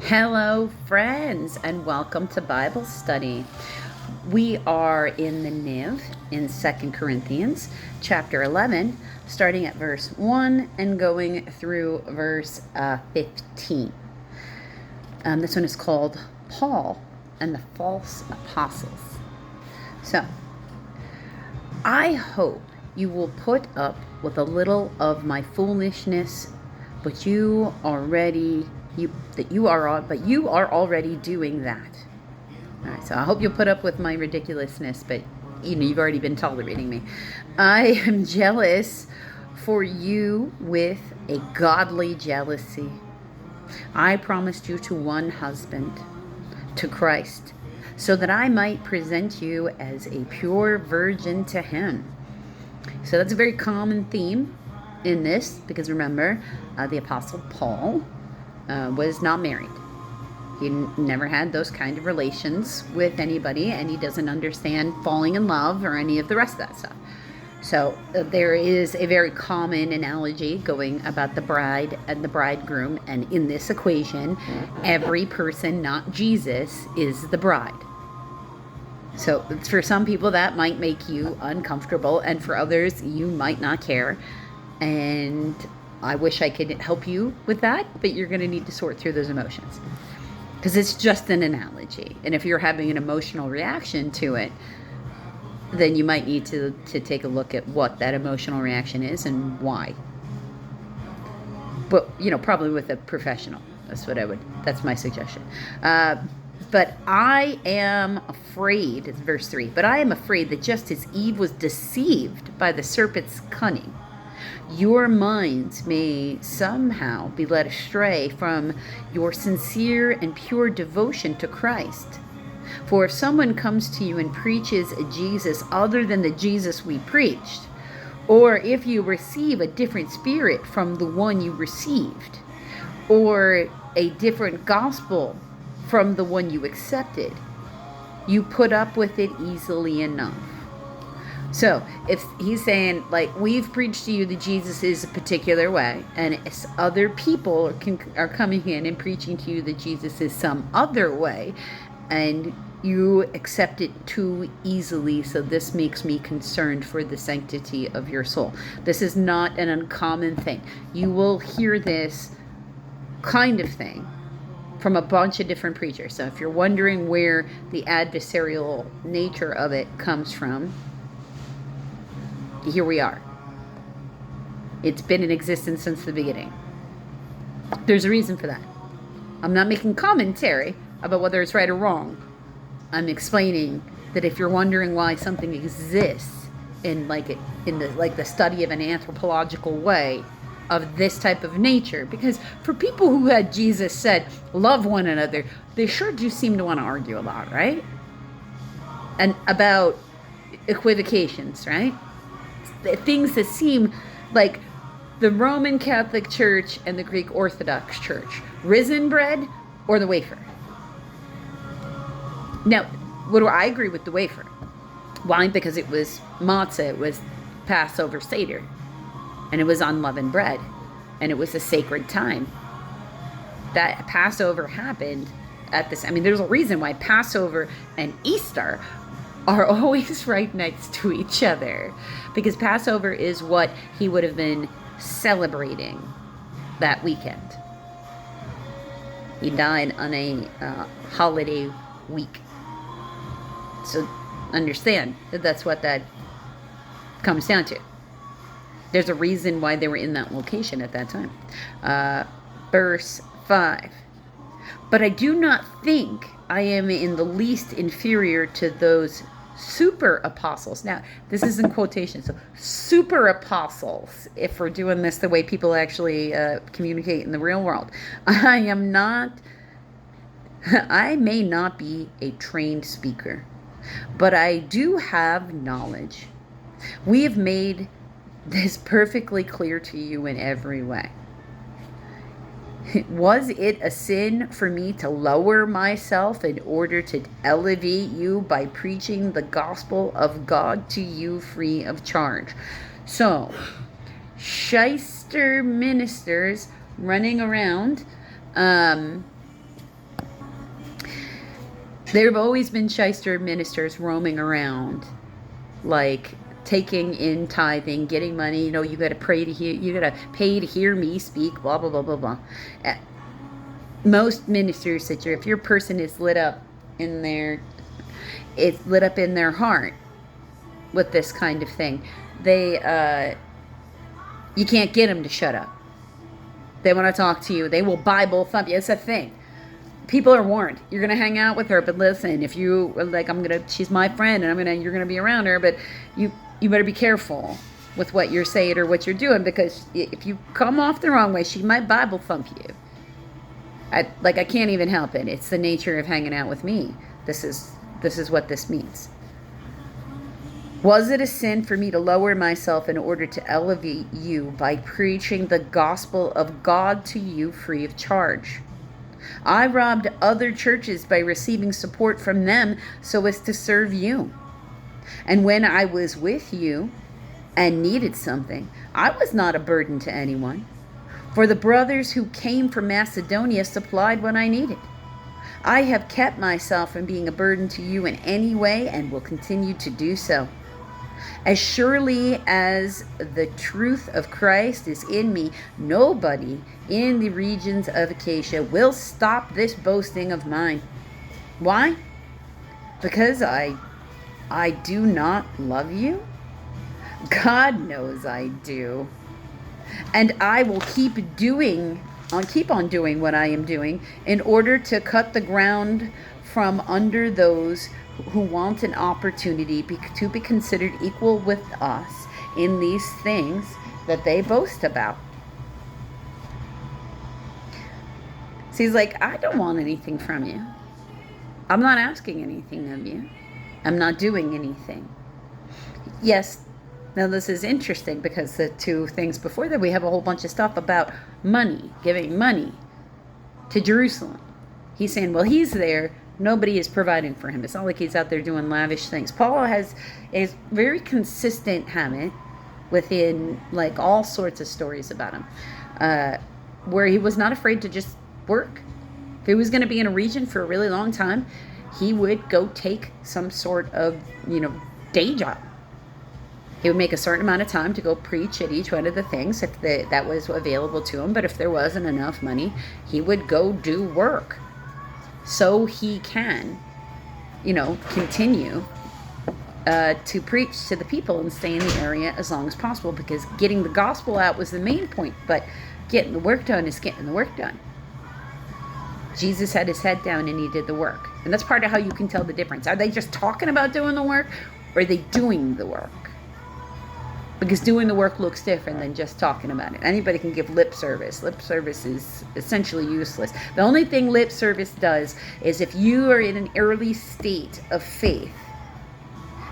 Hello, friends, and welcome to Bible study. We are in the NIV in 2 Corinthians chapter 11, starting at verse 1 and going through verse 15. This one is called Paul and the False Apostles. So, I hope you will put up with a little of my foolishness, but you are already doing that. All right, so I hope you'll put up with my ridiculousness, but you've already been tolerating me. I am jealous for you with a godly jealousy. I promised you to one husband, to Christ, so that I might present you as a pure virgin to him. So that's a very common theme in this, because remember, the Apostle Paul was not married. He never had those kind of relations with anybody, and he doesn't understand falling in love or any of the rest of that stuff. So there is a very common analogy going about the bride and the bridegroom, and in this equation, every person, not Jesus, is the bride. So for some people that might make you uncomfortable, and for others you might not care, and I wish I could help you with that, but you're going to need to sort through those emotions, because it's just an analogy. And if you're having an emotional reaction to it, then you might need to take a look at what that emotional reaction is and why. But, probably with a professional. That's my suggestion. But I am afraid, it's verse 3, but I am afraid that just as Eve was deceived by the serpent's cunning, your minds may somehow be led astray from your sincere and pure devotion to Christ. For if someone comes to you and preaches a Jesus other than the Jesus we preached, or if you receive a different spirit from the one you received, or a different gospel from the one you accepted, you put up with it easily enough. So if he's saying, we've preached to you that Jesus is a particular way, and other people are coming in and preaching to you that Jesus is some other way, and you accept it too easily, so this makes me concerned for the sanctity of your soul. This is not an uncommon thing. You will hear this kind of thing from a bunch of different preachers. So if you're wondering where the adversarial nature of it comes from, here we are. It's been in existence since the beginning. There's a reason for that. I'm not making commentary about whether it's right or wrong. I'm explaining that if you're wondering why something exists in the study of an anthropological way of this type of nature, because for people who had Jesus said love one another, they sure do seem to want to argue a lot, right? And about equivocations, right? Things that seem like the Roman Catholic Church and the Greek Orthodox Church. Risen bread or the wafer? Now, I agree with the wafer. Why? Because it was matzah, it was Passover Seder, and it was unleavened bread, and it was a sacred time. That Passover happened at this. There's a reason why Passover and Easter are always right next to each other, because Passover is what he would have been celebrating that weekend. He died on a holiday week. So understand that that's what that comes down to. There's a reason why they were in that location at that time. Verse 5. But I do not think I am in the least inferior to those super apostles. Now, this is in quotation, so super apostles, if we're doing this the way people actually communicate in the real world. I may not be a trained speaker, but I do have knowledge. We have made this perfectly clear to you in every way. Was it a sin for me to lower myself in order to elevate you by preaching the gospel of God to you free of charge? So, shyster ministers running around There have always been shyster ministers roaming around, like taking in tithing, getting money. You know, you got to pray to hear, you got to pay to hear me speak. Blah blah blah blah blah. Most ministers that if your person is lit up in their, it's lit up in their heart with this kind of thing, they you can't get them to shut up. They want to talk to you. They will Bible thump you. It's a thing. People are warned. You're gonna hang out with her, but listen, if you like, she's my friend, and you're gonna be around her, but you better be careful with what you're saying or what you're doing, because if you come off the wrong way, she might Bible thump you. I can't even help it. It's the nature of hanging out with me. This is what this means. Was it a sin for me to lower myself in order to elevate you by preaching the gospel of God to you free of charge? I robbed other churches by receiving support from them so as to serve you. And when I was with you and needed something, I was not a burden to anyone. For the brothers who came from Macedonia supplied what I needed. I have kept myself from being a burden to you in any way and will continue to do so. As surely as the truth of Christ is in me, nobody in the regions of Acacia will stop this boasting of mine. Why? Because I do not love you? God knows I do. And I will keep on doing what I am doing in order to cut the ground from under those who want an opportunity to be considered equal with us in these things that they boast about. So he's like, I don't want anything from you. I'm not asking anything of you. I'm not doing anything. Yes, now this is interesting because the two things before that, we have a whole bunch of stuff about money, giving money to Jerusalem. He's saying, well, he's there. Nobody is providing for him. It's not like he's out there doing lavish things. Paul has a very consistent habit within like all sorts of stories about him, where he was not afraid to just work. If he was going to be in a region for a really long time, he would go take some sort of, day job. He would make a certain amount of time to go preach at each one of the things if that was available to him. But if there wasn't enough money, he would go do work. So he can, continue to preach to the people and stay in the area as long as possible, because getting the gospel out was the main point, but getting the work done is getting the work done. Jesus had his head down and he did the work. And that's part of how you can tell the difference. Are they just talking about doing the work, or are they doing the work? Because doing the work looks different than just talking about it. Anybody can give lip service. Lip service is essentially useless. The only thing lip service does is if you are in an early state of faith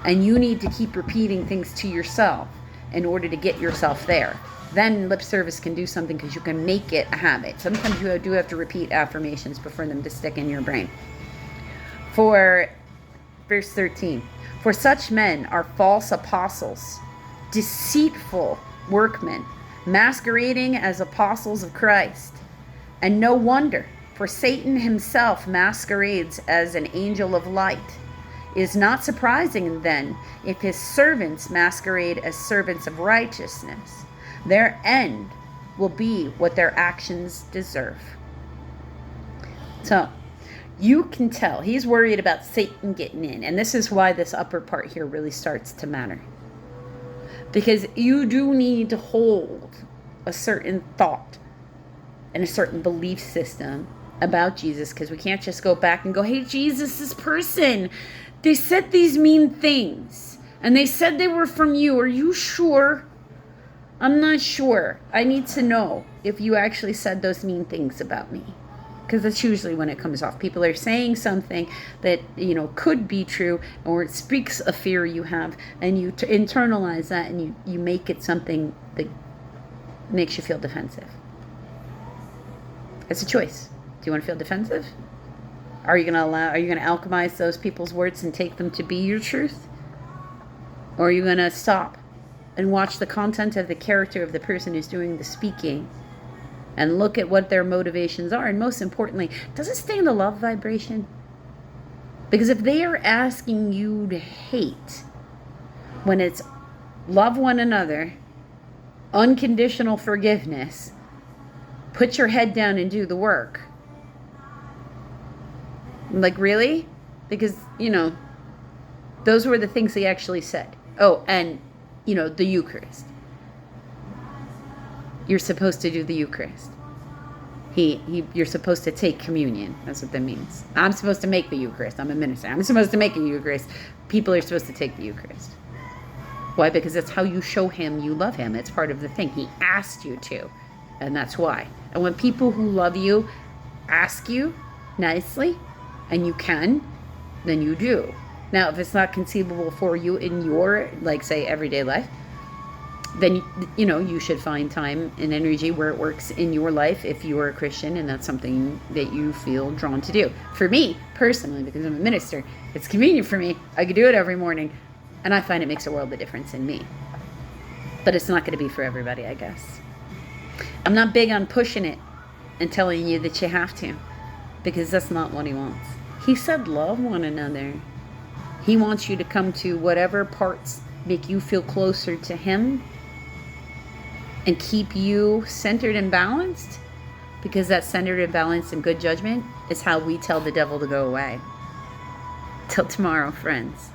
and you need to keep repeating things to yourself in order to get yourself there, then lip service can do something, because you can make it a habit. Sometimes you do have to repeat affirmations before them to stick in your brain. For verse 13, for such men are false apostles, deceitful workmen, masquerading as apostles of Christ. And no wonder, for Satan himself masquerades as an angel of light. It is not surprising then if his servants masquerade as servants of righteousness. Their end will be what their actions deserve. So you can tell he's worried about Satan getting in. And this is why this upper part here really starts to matter. Because you do need to hold a certain thought and a certain belief system about Jesus, because we can't just go back and go, hey, Jesus, this person, they said these mean things and they said they were from you. Are you sure? I'm not sure. I need to know if you actually said those mean things about me. Because that's usually when it comes off. People are saying something that, could be true, or it speaks a fear you have, and you internalize that, and you make it something that makes you feel defensive. It's a choice. Do you want to feel defensive? Are you going to alchemize those people's words and take them to be your truth? Or are you going to stop and watch the content of the character of the person who's doing the speaking and look at what their motivations are? And most importantly, does it stay in the love vibration? Because if they are asking you to hate, when it's love one another, unconditional forgiveness, put your head down and do the work. Like, really? Because, those were the things he actually said. Oh, and, the Eucharist. You're supposed to do the Eucharist. You're supposed to take communion. That's what that means. I'm supposed to make the Eucharist. I'm a minister. I'm supposed to make a Eucharist. People are supposed to take the Eucharist. Why? Because that's how you show him you love him. It's part of the thing. He asked you to. And that's why. And when people who love you ask you nicely, and you can, then you do. Now, if it's not conceivable for you in your, say, everyday life, then, you should find time and energy where it works in your life if you are a Christian and that's something that you feel drawn to do. For me, personally, because I'm a minister, it's convenient for me. I could do it every morning, and I find it makes a world of difference in me. But it's not going to be for everybody, I guess. I'm not big on pushing it and telling you that you have to, because that's not what he wants. He said love one another. He wants you to come to whatever parts make you feel closer to him and keep you centered and balanced, because that centered and balanced and good judgment is how we tell the devil to go away. Till tomorrow, friends.